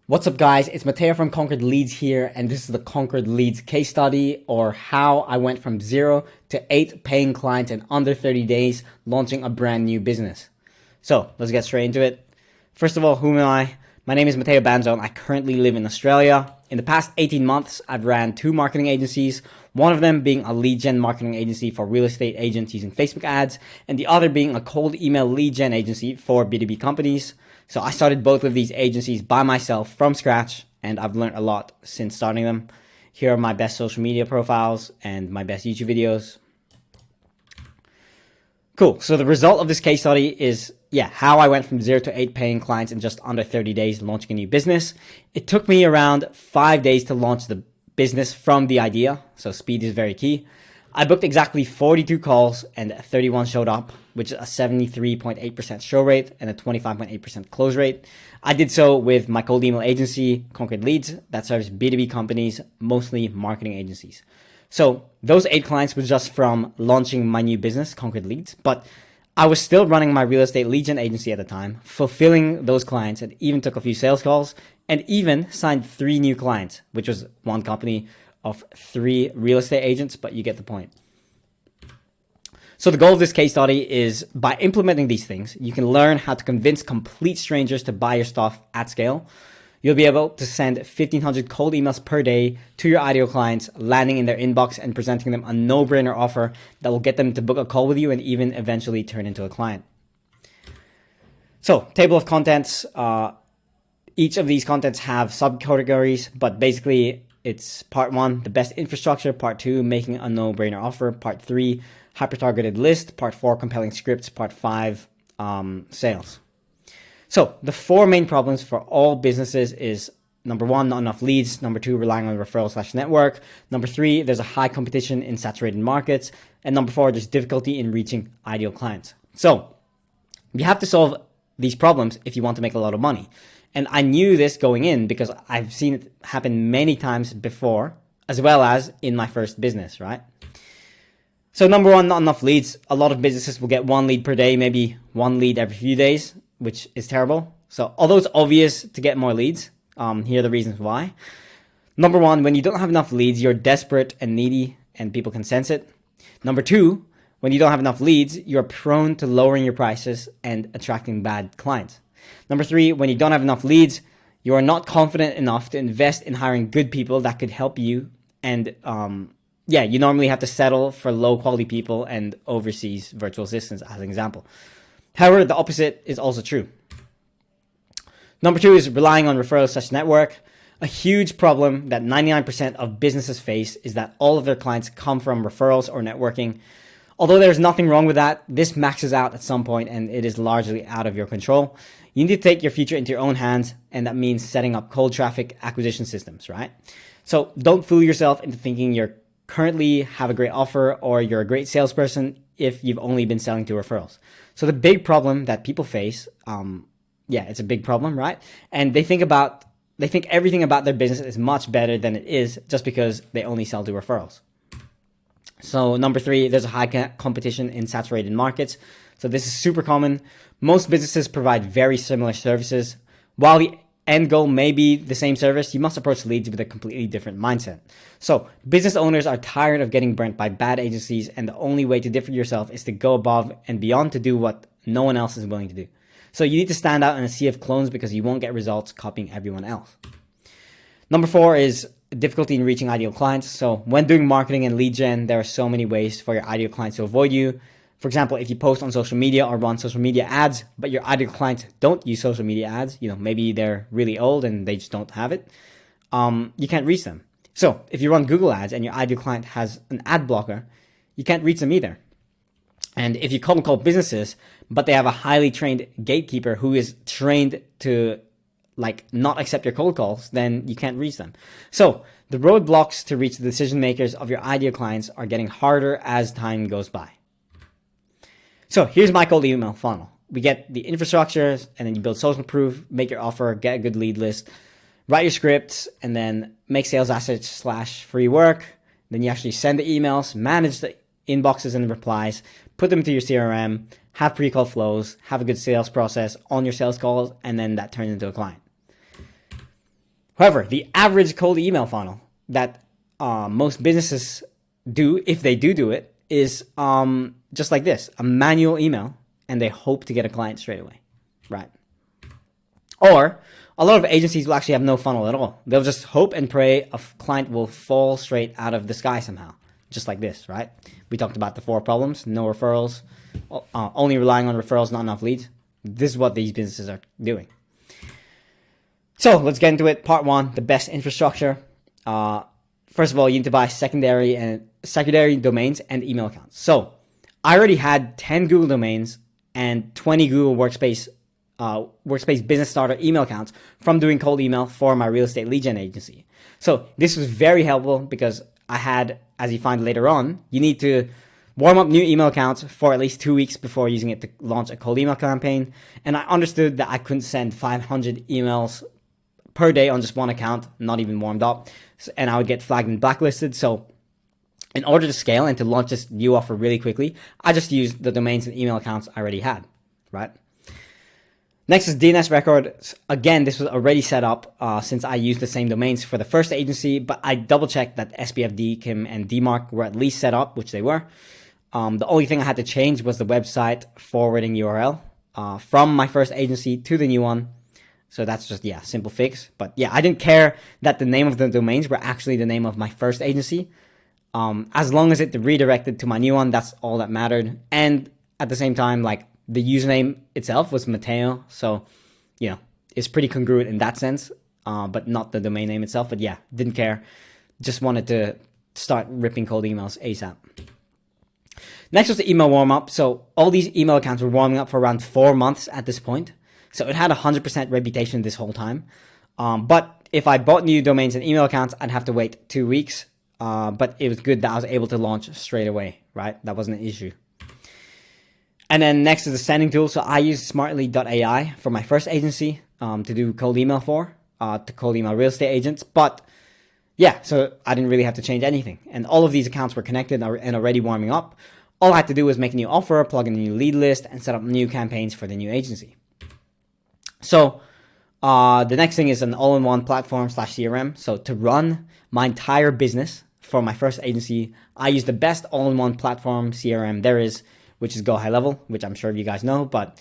What's up, guys? It's Matteo from Conquered Leads here, and this is the Conquered Leads case study, or how I went from 0 to 8 paying clients in under 30 days launching a brand new business. So let's get straight into it. First of all, who am I? My name is Matteo Banzon. I currently live in Australia. In the past 18 months, I've ran 2 marketing agencies, one of them being a lead gen marketing agency for real estate agents using Facebook ads, and the other being a cold email lead gen agency for B2B companies. So I started both of these agencies by myself from scratch, and I've learned a lot since starting them. Here are my best social media profiles and my best YouTube videos. Cool. So the result of this case study is, how I went from 0 to 8 paying clients in just under 30 days launching a new business. It took me around 5 days to launch the business from the idea, so speed is very key. I booked exactly 42 calls and 31 showed up, which is a 73.8% show rate and a 25.8% close rate. I did so with my cold email agency, Conquered Leads, that serves B2B companies, mostly marketing agencies. So those 8 clients were just from launching my new business, Conquered Leads, but I was still running my real estate lead gen agency at the time, fulfilling those clients, and even took a few sales calls and even signed 3 new clients, which was one company of 3 real estate agents, but you get the point. So the goal of this case study is, by implementing these things, you can learn how to convince complete strangers to buy your stuff at scale. You'll be able to send 1,500 cold emails per day to your ideal clients, landing in their inbox and presenting them a no-brainer offer that will get them to book a call with you and even eventually turn into a client. So, table of contents. Each of these contents have subcategories, but basically it's part 1, the best infrastructure, part 2, making a no-brainer offer, part 3, hyper-targeted list, part 4, compelling scripts, part 5, sales. So the 4 main problems for all businesses is, number 1, not enough leads. Number 2, relying on referral/network. Number 3, there's a high competition in saturated markets. And number 4, there's difficulty in reaching ideal clients. So you have to solve these problems if you want to make a lot of money. And I knew this going in because I've seen it happen many times before, as well as in my first business, right? So number 1, not enough leads. A lot of businesses will get 1 lead per day, maybe 1 lead every few days, which is terrible. So although it's obvious to get more leads, here are the reasons why. Number 1, when you don't have enough leads, you're desperate and needy and people can sense it. Number 2, when you don't have enough leads, you're prone to lowering your prices and attracting bad clients. Number 3, when you don't have enough leads, you are not confident enough to invest in hiring good people that could help you. And you normally have to settle for low quality people and overseas virtual assistants as an example. However, the opposite is also true. Number 2 is relying on referral/network. A huge problem that 99% of businesses face is that all of their clients come from referrals or networking. Although there's nothing wrong with that, this maxes out at some point and it is largely out of your control. You need to take your future into your own hands, and that means setting up cold traffic acquisition systems, right? So don't fool yourself into thinking you're currently have a great offer or you're a great salesperson if you've only been selling to referrals. So the big problem that people face, it's a big problem, right? And they think everything about their business is much better than it is just because they only sell to referrals. So number 3, there's a high competition in saturated markets. So this is super common. Most businesses provide very similar services. While the end goal may be the same service, you must approach leads with a completely different mindset. So business owners are tired of getting burnt by bad agencies, and the only way to differ yourself is to go above and beyond to do what no one else is willing to do. So you need to stand out in a sea of clones because you won't get results copying everyone else. Number 4 is difficulty in reaching ideal clients. So when doing marketing and lead gen, there are so many ways for your ideal clients to avoid you. For example, if you post on social media or run social media ads, but your ideal clients don't use social media ads, maybe they're really old and they just don't have it, you can't reach them. So if you run Google ads and your ideal client has an ad blocker, you can't reach them either. And if you cold call businesses, but they have a highly trained gatekeeper who is trained to not accept your cold calls, then you can't reach them. So the roadblocks to reach the decision makers of your ideal clients are getting harder as time goes by. So here's my cold email funnel. We get the infrastructure, and then you build social proof, make your offer, get a good lead list, write your scripts, and then make sales assets / free work. Then you actually send the emails, manage the inboxes and the replies, put them to your CRM, have pre-call flows, have a good sales process on your sales calls, and then that turns into a client. However, the average cold email funnel that most businesses do, if they do it, is just like this, a manual email, and they hope to get a client straight away, right? Or a lot of agencies will actually have no funnel at all. They'll just hope and pray a client will fall straight out of the sky somehow, just like this, right? We talked about the 4 problems: no referrals, only relying on referrals, not enough leads. This is what these businesses are doing. So let's get into it. Part 1, the best infrastructure. First of all, you need to buy secondary domains and email accounts. So I already had 10 Google domains and 20 Google Workspace Business Starter email accounts from doing cold email for my real estate lead gen agency. So this was very helpful because I had, as you find later on, you need to warm up new email accounts for at least 2 weeks before using it to launch a cold email campaign. And I understood that I couldn't send 500 emails per day on just one account, not even warmed up, and I would get flagged and blacklisted. So in order to scale and to launch this new offer really quickly, I just used the domains and email accounts I already had, right? Next is DNS Record. Again, this was already set up since I used the same domains for the first agency, but I double checked that SPF, DKIM, and DMARC were at least set up, which they were. The only thing I had to change was the website forwarding URL from my first agency to the new one. So that's just, simple fix. But I didn't care that the name of the domains were actually the name of my first agency. As long as it redirected to my new one, that's all that mattered. And at the same time, like, the username itself was Matteo. So, it's pretty congruent in that sense, but not the domain name itself. But didn't care. Just wanted to start ripping cold emails ASAP. Next was the email warm-up. So all these email accounts were warming up for around 4 months at this point. So it had 100% reputation this whole time. But if I bought new domains and email accounts, I'd have to wait 2 weeks. But it was good that I was able to launch straight away, right? That wasn't an issue. And then next is the sending tool. So I used smartly.ai for my first agency to do cold email to cold email real estate agents. But so I didn't really have to change anything. And all of these accounts were connected and already warming up. All I had to do was make a new offer, plug in a new lead list, and set up new campaigns for the new agency. So the next thing is an all-in-one platform / CRM. So to run my entire business for my first agency, I use the best all-in-one platform CRM there is, which is Go High Level, which I'm sure you guys know. But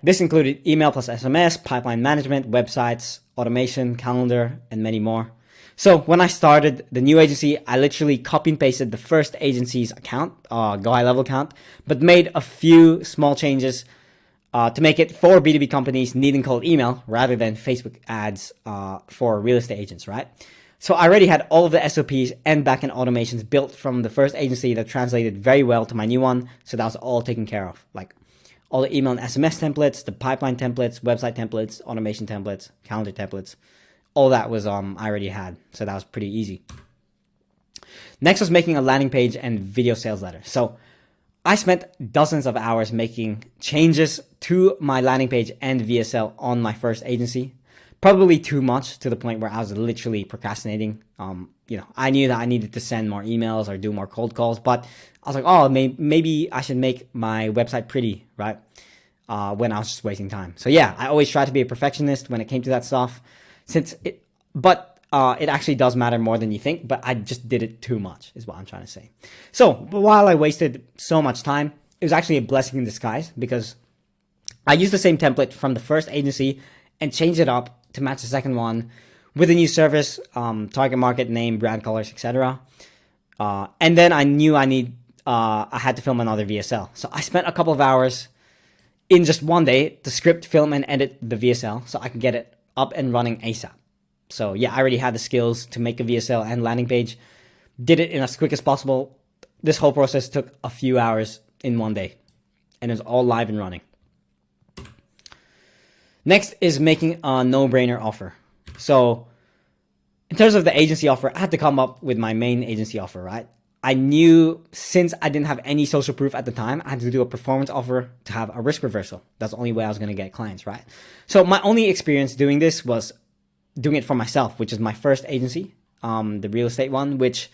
this included email plus SMS, pipeline management, websites, automation, calendar, and many more. So when I started the new agency, I literally copy and pasted the first agency's account, Go High Level account, but made a few small changes to make it for B2B companies needing cold email rather than Facebook ads for real estate agents, right? So I already had all of the SOPs and backend automations built from the first agency that translated very well to my new one. So that was all taken care of. Like all the email and SMS templates, the pipeline templates, website templates, automation templates, calendar templates. All that was I already had. So that was pretty easy. Next was making a landing page and video sales letter. So I spent dozens of hours making changes to my landing page and VSL on my first agency. Probably too much to the point where I was literally procrastinating. I knew that I needed to send more emails or do more cold calls, but I was like, maybe I should make my website pretty, right? When I was just wasting time. So I always tried to be a perfectionist when it came to that stuff. It actually does matter more than you think, but I just did it too much, is what I'm trying to say. So, but while I wasted so much time, it was actually a blessing in disguise because I used the same template from the first agency and changed it up to match the second one with a new service, target market, name, brand colors, etc. And then I knew I had to film another VSL. So I spent a couple of hours in just one day to script, film, and edit the VSL so I could get it up and running ASAP. So I already had the skills to make a VSL and landing page. Did it in as quick as possible. This whole process took a few hours in one day. And it was all live and running. Next is making a no-brainer offer. So in terms of the agency offer, I had to come up with my main agency offer, right? I knew since I didn't have any social proof at the time, I had to do a performance offer to have a risk reversal. That's the only way I was going to get clients, right? So my only experience doing this was doing it for myself, which is my first agency, the real estate one, which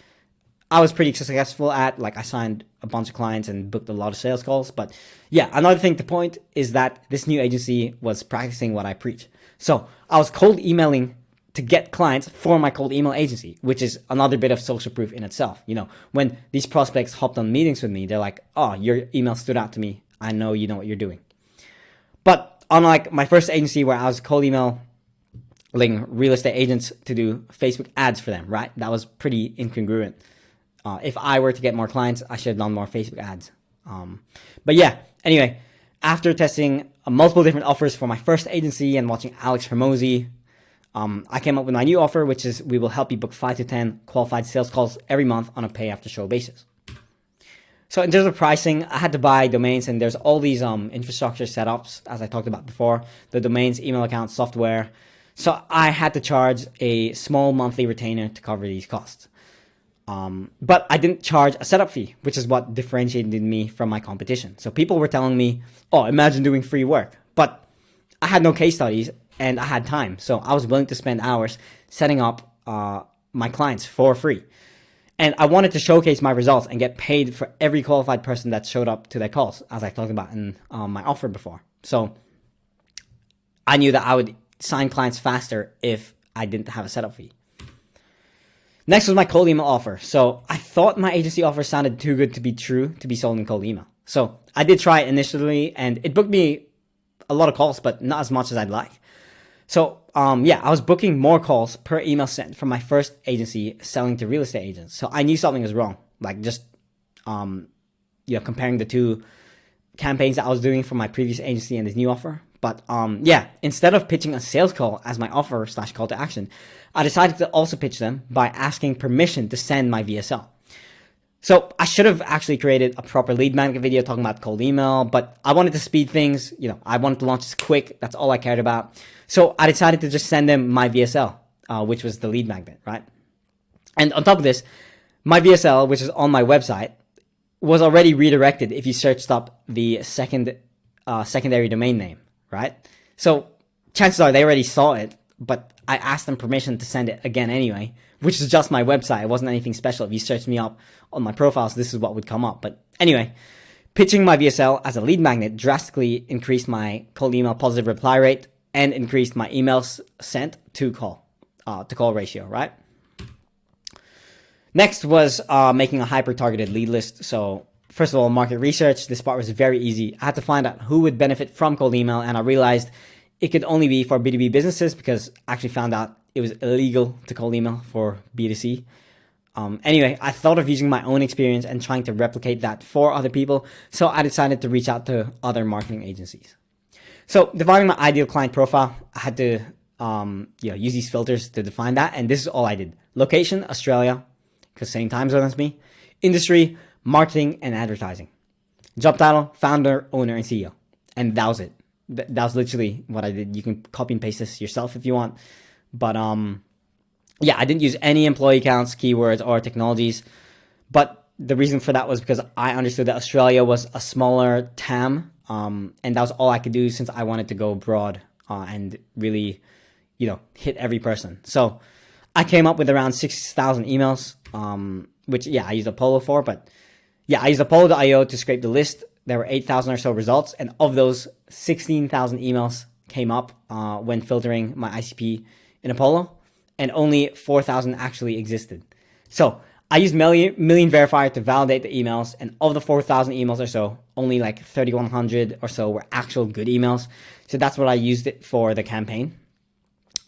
I was pretty successful at. Like I signed a bunch of clients and booked a lot of sales calls. But another thing to point is that this new agency was practicing what I preach. So I was cold emailing to get clients for my cold email agency, which is another bit of social proof in itself. You know, when these prospects hopped on meetings with me, they're like, oh, your email stood out to me. I know you know what you're doing. But unlike my first agency where I was cold emailing real estate agents to do Facebook ads for them, right? That was pretty incongruent. If I were to get more clients, I should have done more Facebook ads. But yeah, anyway, after testing multiple different offers for my first agency and watching Alex Hermosi, I came up with my new offer, which is we will help you book 5 to 10 qualified sales calls every month on a pay after show basis. So in terms of pricing, I had to buy domains, and there's all these infrastructure setups, as I talked about before, the domains, email accounts, software. So I had to charge a small monthly retainer to cover these costs. But I didn't charge a setup fee, which is what differentiated me from my competition. So people were telling me, oh, imagine doing free work. But I had no case studies and I had time. So I was willing to spend hours setting up my clients for free. And I wanted to showcase my results and get paid for every qualified person that showed up to their calls, as I talked about in my offer before. So I knew that I would sign clients faster if I didn't have a setup fee. Next was my cold email offer. So I thought my agency offer sounded too good to be true to be sold in cold email. So I did try it initially, and it booked me a lot of calls, but not as much as I'd like. So yeah, I was booking more calls per email sent from my first agency selling to real estate agents. So I knew something was wrong, like just comparing the two campaigns that I was doing for my previous agency and this new offer. But yeah, instead of pitching a sales call as my offer / call to action, I decided to also pitch them by asking permission to send my VSL. So I should have actually created a proper lead magnet video talking about cold email, but I wanted to speed things. You know, I wanted to launch this quick. That's all I cared about. So I decided to just send them my VSL, which was the lead magnet, right? And on top of this, my VSL, which is on my website, was already redirected if you searched up the secondary domain name, right? So chances are they already saw it, but I asked them permission to send it again anyway, which is just my website. It wasn't anything special. If you searched me up on my profiles, this is what would come up. But anyway, pitching my VSL as a lead magnet drastically increased my cold email positive reply rate and increased my emails sent to call ratio, right? Next was making a hyper-targeted lead list. So first of all, market research. This part was very easy. I had to find out who would benefit from cold email, and I realized it could only be for B2B businesses because I actually found out it was illegal to cold email for B2C. Anyway, I thought of using my own experience and trying to replicate that for other people, so I decided to reach out to other marketing agencies. So defining my ideal client profile, I had to use these filters to define that, and this is all I did. Location, Australia, because same time zone as me. Industry, marketing, and advertising. Job title, founder, owner, and CEO. And that was it. That was literally what I did. You can copy and paste this yourself if you want. But yeah, I didn't use any employee counts, keywords, or technologies. But the reason for that was because I understood that Australia was a smaller TAM. And that was all I could do since I wanted to go broad and really, hit every person. So I came up with around 6,000 emails, which, yeah, I used Apollo for. But yeah, I used Apollo.io to scrape the list. There were 8,000 or so results, and of those, 16,000 emails came up when filtering my ICP in Apollo, and only 4,000 actually existed. So I used Million Verifier to validate the emails, and of the 4,000 emails or so, only like 3,100 or so were actual good emails. So that's what I used it for the campaign.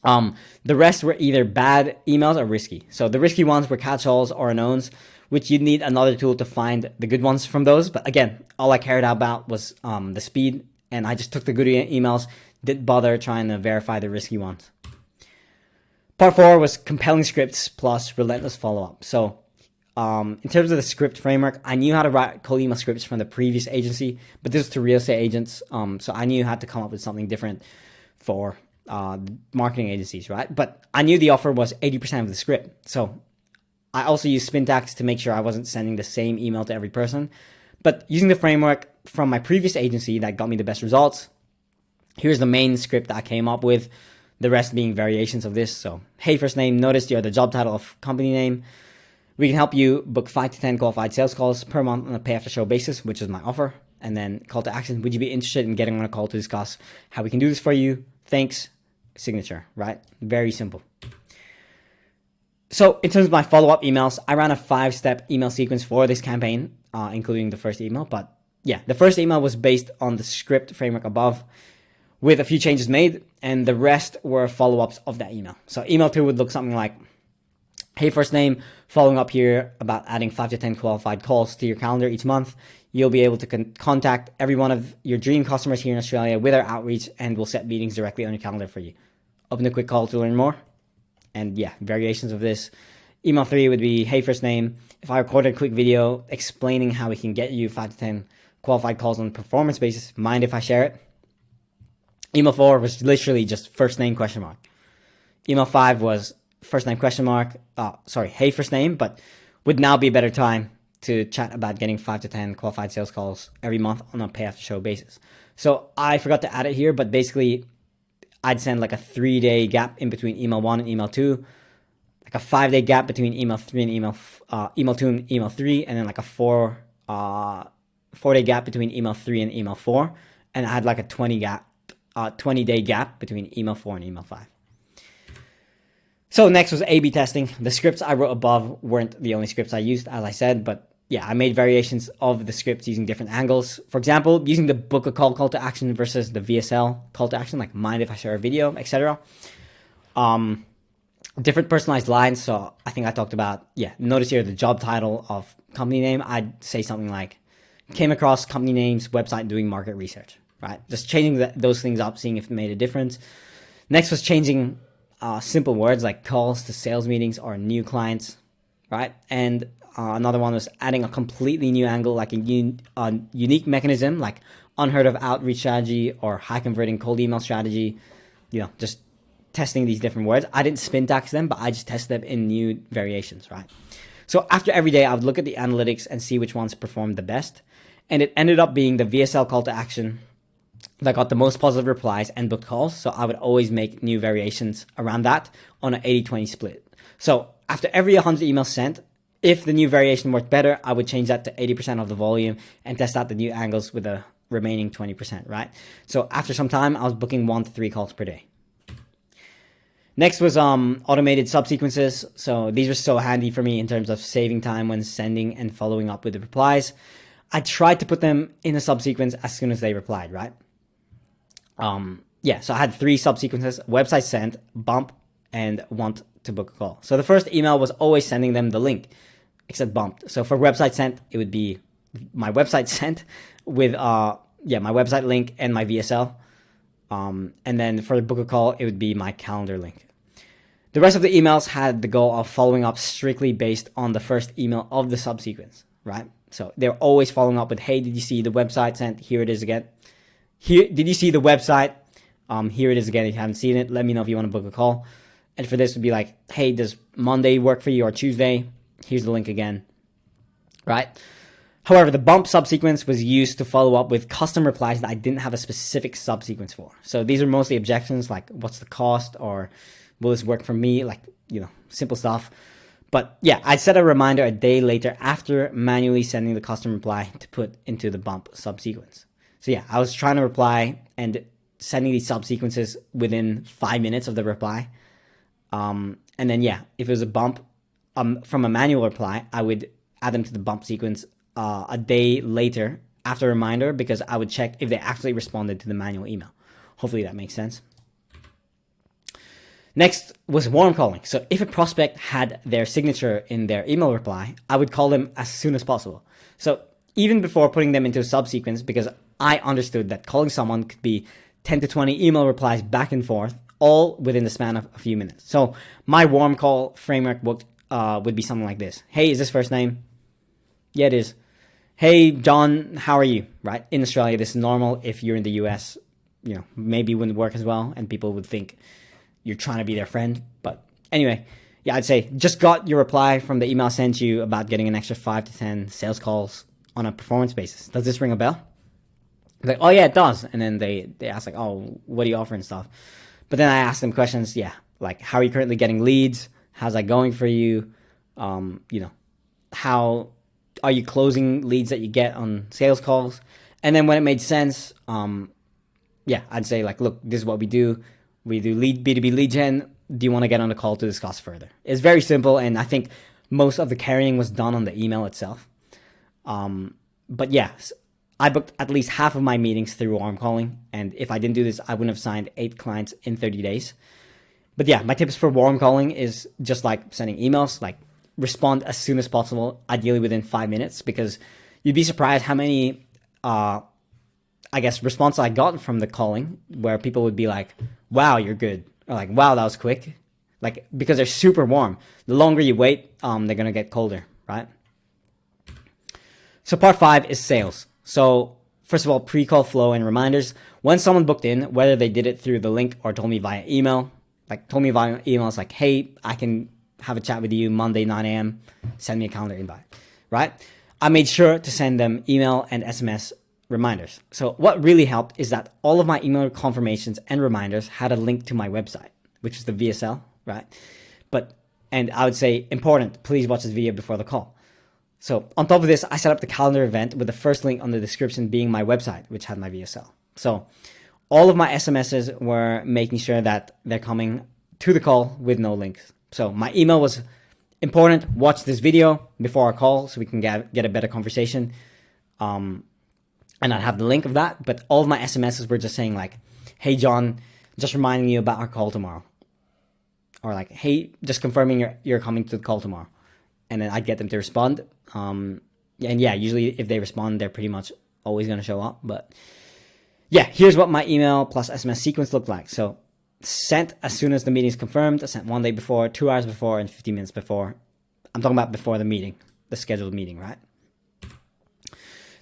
The rest were either bad emails or risky. So the risky ones were catch-alls or unknowns, which you'd need another tool to find the good ones from those. But again, all I cared about was the speed, and I just took the good emails, didn't bother trying to verify the risky ones. Part 4 was compelling scripts plus relentless follow-up. So in terms of the script framework, I knew how to write cold email scripts from the previous agency, but this was to real estate agents. So I knew how to come up with something different for marketing agencies, right? But I knew the offer was 80% of the script. So I also used Spintax to make sure I wasn't sending the same email to every person. But using the framework from my previous agency that got me the best results, here's the main script that I came up with, the rest being variations of this. So, hey, first name, notice you're the job title of company name. We can help you book 5 to 10 qualified sales calls per month on a pay after show basis, which is my offer. And then call to action, would you be interested in getting on a call to discuss how we can do this for you? Thanks, signature, right? Very simple. So in terms of my follow-up emails, I ran a 5-step email sequence for this campaign, including the first email. But yeah, the first email was based on the script framework above with a few changes made, and the rest were follow-ups of that email. So email 2 would look something like, hey, first name, following up here about adding 5 to 10 qualified calls to your calendar each month. You'll be able to contact every one of your dream customers here in Australia with our outreach, and we'll set meetings directly on your calendar for you. Open a quick call to learn more. And yeah, variations of this. Email 3 would be, hey, first name, if I recorded a quick video explaining how we can get you 5 to 10 qualified calls on a performance basis, mind if I share it? Email 4 was literally just first name question mark. Email 5 was first name question mark, hey, first name, but would now be a better time to chat about getting 5 to 10 qualified sales calls every month on a pay after show basis. So I forgot to add it here, but basically I'd send like a 3-day gap in between email 1 and email 2, like a 5-day gap between email 3 and email 2 and email 3, and then like a 4-day gap between email 3 and email 4, and I had like a 20-day gap between email 4 and email 5. So next was A/B testing. The scripts I wrote above weren't the only scripts I used, as I said, but yeah, I made variations of the scripts using different angles. For example, using the book a call to action versus the VSL call to action, like mind if I share a video, etc. Different personalized lines. So I think I talked about, notice here the job title of company name. I'd say something like, came across company names, website doing market research, right? Just changing those things up, seeing if it made a difference. Next was changing simple words like calls to sales meetings or new clients, right? And another one was adding a completely new angle, like a unique mechanism, like unheard of outreach strategy or high converting cold email strategy. Just testing these different words. I didn't syntax them, but I just tested them in new variations, right? So after every day, I would look at the analytics and see which ones performed the best. And it ended up being the VSL call to action that got the most positive replies and booked calls. So I would always make new variations around that on an 80-20 split. So after every 100 emails sent, if the new variation worked better, I would change that to 80% of the volume and test out the new angles with the remaining 20%, right? So after some time, I was booking 1 to 3 calls per day. Next was automated subsequences. So these were so handy for me in terms of saving time when sending and following up with the replies. I tried to put them in a subsequence as soon as they replied, right? So I had 3 subsequences: website sent, bump, and want to book a call. So the first email was always sending them the link, except bumped. So for website sent, it would be my website sent with my website link and my VSL. And then for the book a call, it would be my calendar link. The rest of the emails had the goal of following up strictly based on the first email of the subsequence, right? So they're always following up with, hey, did you see the website sent? Here it is again. Did you see the website? Here it is again. If you haven't seen it, let me know if you want to book a call. And for this would be like, hey, does Monday work for you or Tuesday? Here's the link again, right? However, the bump subsequence was used to follow up with custom replies that I didn't have a specific subsequence for. So these are mostly objections like, what's the cost, or will this work for me? Like, simple stuff. But yeah, I set a reminder a day later after manually sending the custom reply to put into the bump subsequence. So yeah, I was trying to reply and sending these subsequences within 5 minutes of the reply. And then if it was a bump from a manual reply, I would add them to the bump sequence a day later after a reminder, because I would check if they actually responded to the manual email. Hopefully that makes sense. Next was warm calling. So if a prospect had their signature in their email reply, I would call them as soon as possible. So even before putting them into a subsequence, because I understood that calling someone could be 10 to 20 email replies back and forth, all within the span of a few minutes. So my warm call framework would be something like this. Hey, is this first name? Yeah, it is. Hey, John, how are you? Right? In Australia, this is normal. If you're in the US, maybe it wouldn't work as well, and people would think you're trying to be their friend. But anyway, I'd say, just got your reply from the email I sent you about getting an extra 5 to 10 sales calls on a performance basis. Does this ring a bell? Like, oh yeah, it does. And then they ask like, oh, what do you offer and stuff. But then I ask them questions, like, how are you currently getting leads? How's that going for you? How are you closing leads that you get on sales calls? And then when it made sense, I'd say like, look, this is what we do. We do B2B lead gen. do you want to get on the call to discuss further? It's very simple, and I think most of the carrying was done on the email itself. But yeah, I booked at least half of my meetings through warm calling, and if I didn't do this, I wouldn't have signed 8 clients in 30 days. But yeah, my tips for warm calling is just like sending emails, like respond as soon as possible, ideally within 5 minutes, because you'd be surprised how many, responses I got from the calling where people would be like, wow, you're good. Or like, wow, that was quick. Like, because they're super warm. The longer you wait, they're going to get colder, right? So part 5 is sales. So first of all, pre-call flow and reminders. When someone booked in, whether they did it through the link or told me via email, it's like, hey, I can have a chat with you Monday, 9 a.m. Send me a calendar invite, right? I made sure to send them email and SMS reminders. So what really helped is that all of my email confirmations and reminders had a link to my website, which is the VSL, right? And I would say, important, please watch this video before the call. So on top of this, I set up the calendar event with the first link on the description being my website, which had my VSL. So all of my SMSs were making sure that they're coming to the call with no links. So my email was important. Watch this video before our call so we can get a better conversation. And I'd have the link of that. But all of my SMSs were just saying like, hey, John, just reminding you about our call tomorrow. Or like, hey, just confirming you're coming to the call tomorrow. And then I'd get them to respond. And yeah, usually if they respond, they're pretty much always going to show up. But yeah, here's what my email plus SMS sequence looked like. So sent as soon as the meeting is confirmed. I sent 1 day before, 2 hours before, and 15 minutes before. I'm talking about before the meeting, the scheduled meeting, right?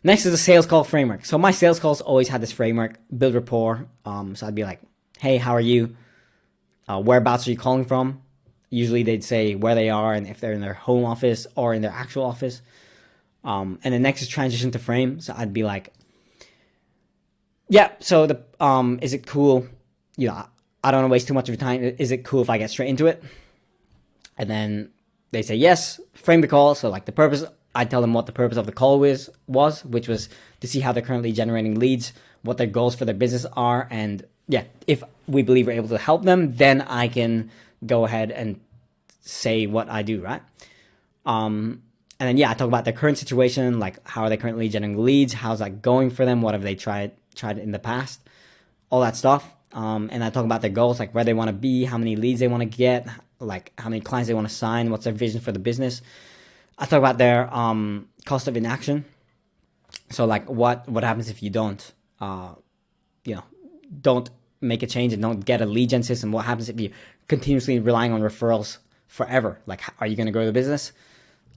Next is the sales call framework. So my sales calls always had this framework, build rapport. So I'd be like, hey, how are you? Whereabouts are you calling from? Usually they'd say where they are and if they're in their home office or in their actual office. And the next is transition to frame. So I'd be like, yeah, so is it cool? You know, I don't want to waste too much of your time. Is it cool if I get straight into it? And then they say yes, frame the call. So like the purpose, I tell them what the purpose of the call was, which was to see how they're currently generating leads, what their goals for their business are. And yeah, if we believe we're able to help them, then I can go ahead and say what I do, right? And then yeah, I talk about their current situation, like how are they currently generating leads, how's that going for them, what have they tried in the past, all that stuff. And I talk about their goals, like where they want to be, how many leads they want to get, like how many clients they want to sign, what's their vision for the business. I talk about their cost of inaction. So like what happens if you don't make a change and don't get a lead gen system? What happens if you continuously relying on referrals forever? Like, are you going to grow the business?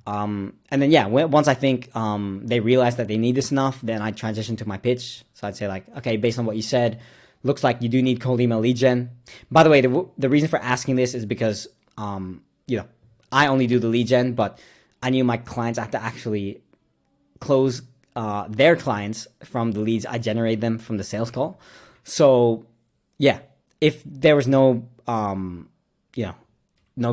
And then yeah, once I think they realize that they need this enough, then I transition to my pitch. So I'd say like, okay, based on what you said, looks like you do need cold email lead gen. By the way, the reason for asking this is because I only do the lead gen, but I knew my clients have to actually close their clients from the leads I generate them from the sales call. So yeah, if there was no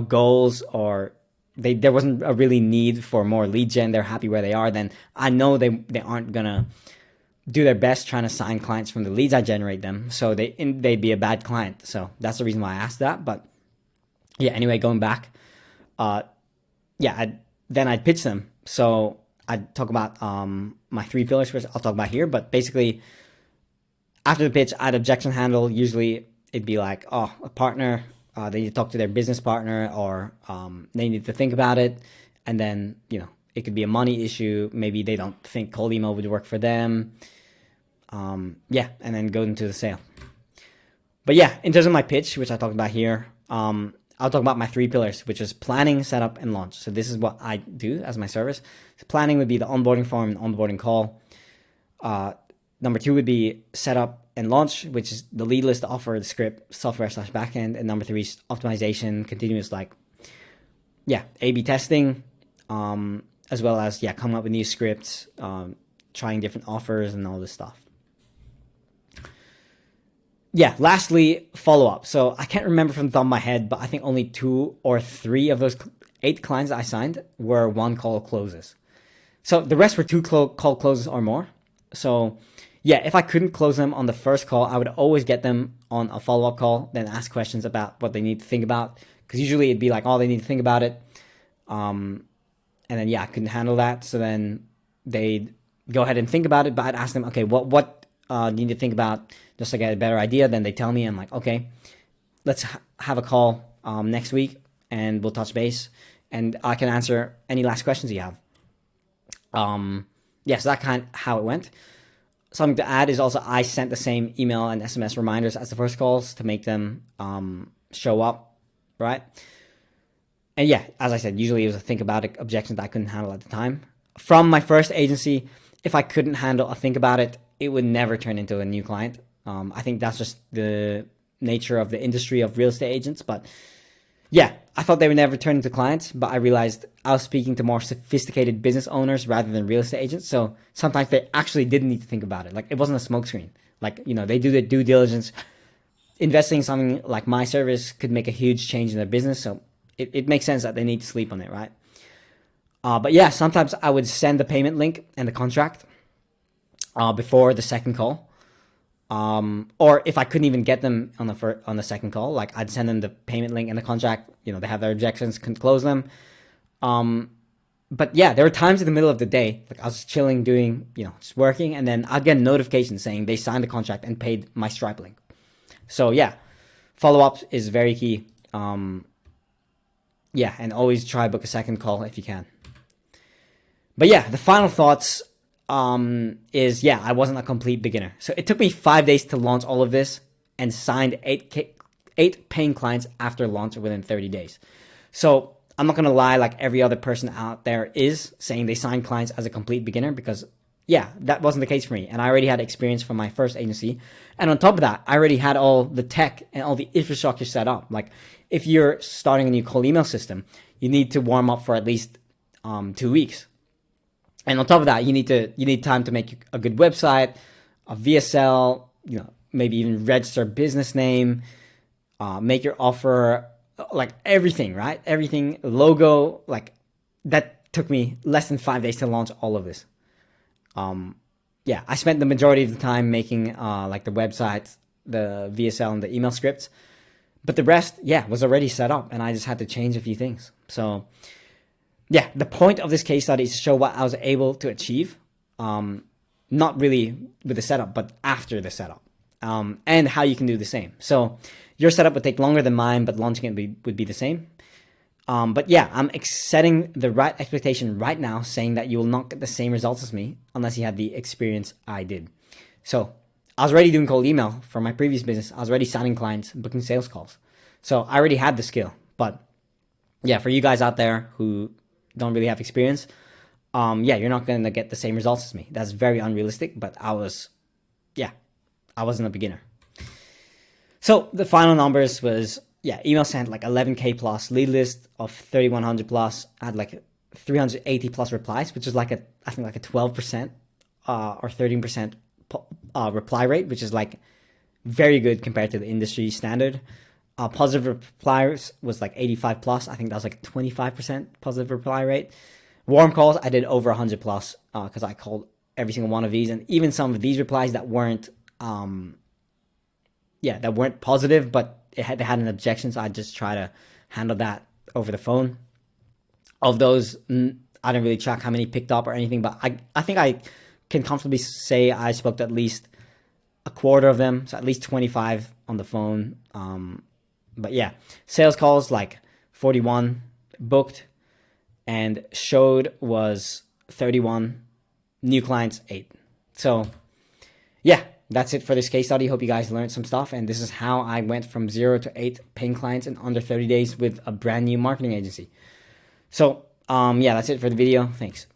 goals or there wasn't a really need for more lead gen, they're happy where they are, then I know they aren't gonna do their best trying to sign clients from the leads I generate them. So they'd be a bad client. So that's the reason why I asked that. But yeah, anyway, going back, then I'd pitch them. So I'd talk about my 3 pillars, which I'll talk about here. But basically, after the pitch, I'd objection handle. Usually it'd be like, a partner, they need to talk to their business partner, or they need to think about it. And then, it could be a money issue. Maybe they don't think cold email would work for them. And then go into the sale. But yeah, in terms of my pitch, which I talked about here, I'll talk about my 3 pillars, which is planning, setup, and launch. So this is what I do as my service. So planning would be the onboarding form and onboarding call. Number 2 would be setup and launch, which is the lead list, the offer, the script, software/backend. And number 3 is optimization, continuous A/B testing, as well as coming up with new scripts, trying different offers and all this stuff. Yeah, lastly, follow-up. So I can't remember from the top of my head, but I think only 2 or 3 of those 8 clients that I signed were 1 call closes. So the rest were 2 call closes or more. So yeah, if I couldn't close them on the first call, I would always get them on a follow-up call, then ask questions about what they need to think about. Because usually it'd be like, oh, they need to think about it. And then, yeah, I couldn't handle that. So then they'd go ahead and think about it. But I'd ask them, okay, what do you need to think about just to get a better idea? Then they tell me, I'm like, okay, let's have a call next week and we'll touch base. And I can answer any last questions you have. Yeah, so that kind of how it went. Something to add is also I sent the same email and SMS reminders as the first calls to make them show up, right? And yeah, as I said, usually it was a think about it objection that I couldn't handle at the time. From my first agency, if I couldn't handle a think about it, it would never turn into a new client. I think that's just the nature of the industry of real estate agents. But yeah, I thought they would never turn into clients, but I realized I was speaking to more sophisticated business owners rather than real estate agents. So sometimes they actually didn't need to think about it. Like it wasn't a smokescreen. Like, you know, they do the due diligence. Investing in something like my service could make a huge change in their business. So it makes sense that they need to sleep on it, right? But yeah, sometimes I would send the payment link and the contract before the second call. Or if I couldn't even get them on the second call, like I'd send them the payment link and the contract. You know, they have their objections, couldn't close them. But yeah, there were times in the middle of the day, like I was chilling, doing, you know, just working, and then I'd get a notification saying they signed the contract and paid my Stripe link. So yeah, follow-up is very key. Yeah, and always try book a second call if you can. But yeah, the final thoughts is, yeah, I wasn't a complete beginner. So it took me 5 days to launch all of this and signed eight paying clients after launch within 30 days. So I'm not going to lie, like every other person out there is saying they signed clients as a complete beginner, because yeah, that wasn't the case for me. And I already had experience from my first agency. And on top of that, I already had all the tech and all the infrastructure set up. Like if you're starting a new cold email system, you need to warm up for at least 2 weeks. And on top of that, you need time to make a good website, a VSL, you know, maybe even register business name, make your offer, like everything, right? Everything, logo, like that took me less than 5 days to launch all of this. Yeah, I spent the majority of the time making like the website, the VSL, and the email scripts. But the rest, yeah, was already set up, and I just had to change a few things. So yeah, the point of this case study is to show what I was able to achieve, not really with the setup, but after the setup, and how you can do the same. So your setup would take longer than mine, but launching it would be the same. But yeah, I'm setting the right expectation right now, saying that you will not get the same results as me unless you have the experience I did. So I was already doing cold email for my previous business. I was already signing clients, booking sales calls. So I already had the skill. But yeah, for you guys out there who don't really have experience, yeah, you're not going to get the same results as me. That's very unrealistic, but I wasn't a beginner. So the final numbers was, yeah, email sent like 11K plus, lead list of 3,100 plus, I had like 380 plus replies, which is like I think like a 12% or 13% reply rate, which is like very good compared to the industry standard. Positive replies was like 85 plus. I think that was like 25% positive reply rate. Warm calls, I did over 100 plus because I called every single one of these, and even some of these replies that weren't positive, but they had an objection, so I just try to handle that over the phone. Of those, I didn't really track how many picked up or anything, but I think I can comfortably say I spoke to at least a quarter of them, so at least 25 on the phone. But yeah, sales calls like 41 booked, and showed was 31, new clients 8. So yeah, that's it for this case study. Hope you guys learned some stuff, and this is how I went from 0 to 8 paying clients in under 30 days with a brand new marketing agency. So yeah, that's it for the video. Thanks.